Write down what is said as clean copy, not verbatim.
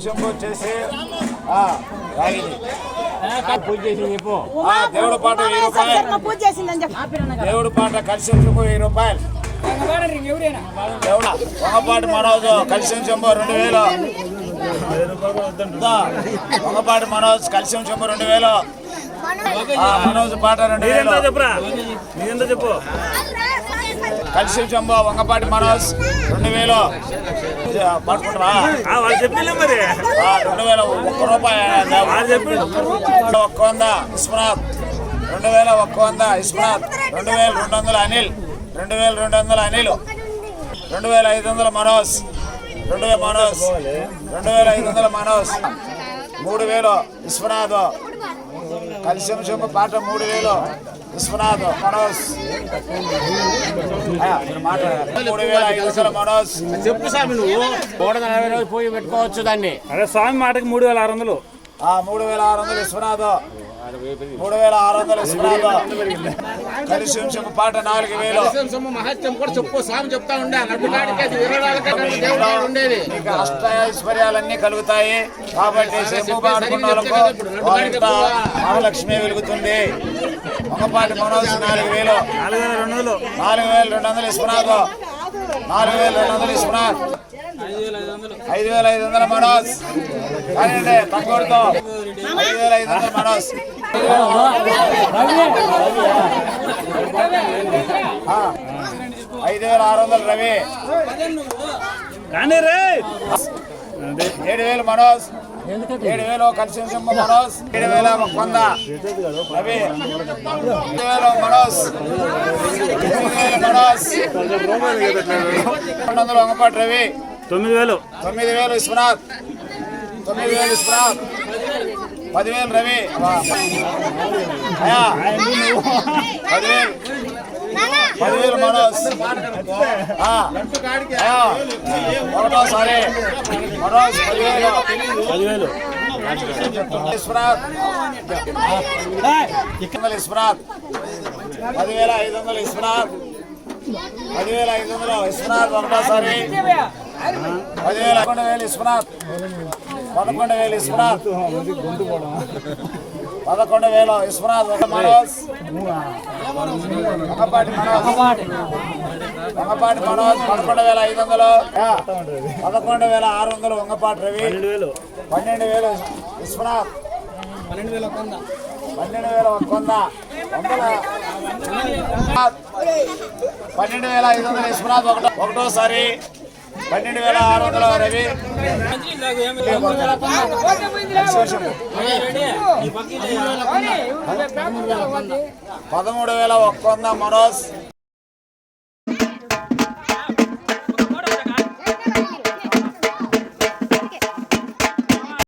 శంభు వచ్చేసి పూజ చేసి చెప్పు. దేవుడు పాట 1000 రూపాయలు. దేవుడు పాట కలిసి శంభు 1000 రూపాయలు. వంగపాటి మనోజ్ కలిసి శంభు 2000. వంగపాటి మనోజ్ కలిసి శంభు 2000. మనోజ్ పాట 2000 చెప్పు. కలిసి శంభు వంగపాటి మనోజ్ 2000 పట్టుకుంటారా? 2000 1 రూపాయి. 100 విశ్వనాథ్ 2100 విశ్వనాథ్. 2200 అనిల్. 2200 అనిల్. 2500 మనోజ్. 2500 మనోజ్. 3000 విశ్వనాథ్. కలిసి శంభు పాట 3000 విశ్వనాథ్ మనోజ్. 3500 మనోజ్. చెప్పు స్వామి, నువ్వు 140 పోయి పెట్టుకోవచ్చు దాన్ని. అదే స్వామి మాటకి 3600. 3600 విశ్వనాథ్. 3600 విశ్వనాథ్. కలిసి శంభు పాట 4000. మహత్యం కూడా చెప్పు స్వామి చెప్తా ఉండే. అష్టైశ్వర్యాలన్నీ కలుగుతాయి కాబట్టి శంభు పాడుకున్న వాళ్ళకు మహాలక్ష్మి వెలుగుతుంది. వంగపాటి మనోజ్ 4000. 4200 విశ్వనాథ్. 4200 విశ్వనాథ్. 5500 మనోజ్. కానీ తక్కువతో 5500 మనోజ్. 5600 రవి. 7000 మనోజ్. 7000 కలిసి మనోజ్. 7100 రవి. 7000 మనోజ్. 7000 మనోజ్. 200 వంగపాటి రవి. 9000 విశ్వనాథ్. 9000 విశ్వనాథ్. 10000 రవి. 10,000 మనోజ్. ఒకటోసారి మనోజ్ 10,000 విశ్వనాథ్. విశ్వనాథ్ 10,500 విశ్వనాథ్. 10,500 విశ్వనాథ్. ఒకటోసారి 11,000 విశ్వనాథ్. 11,000 విశ్వనాథ్. 11,000 విశ్వనాథ్. మనోజ్. వంగపాటి మనోజ్. వంగపాటి మనోజ్ 11,500. 11,600 వంగపాటి రవి. 12,000 విశ్వనాథ్. 12,100. 12,500 విశ్వనాథ్. ఒకటోసారి 12,600 రవి. 13,100 మనోజ్.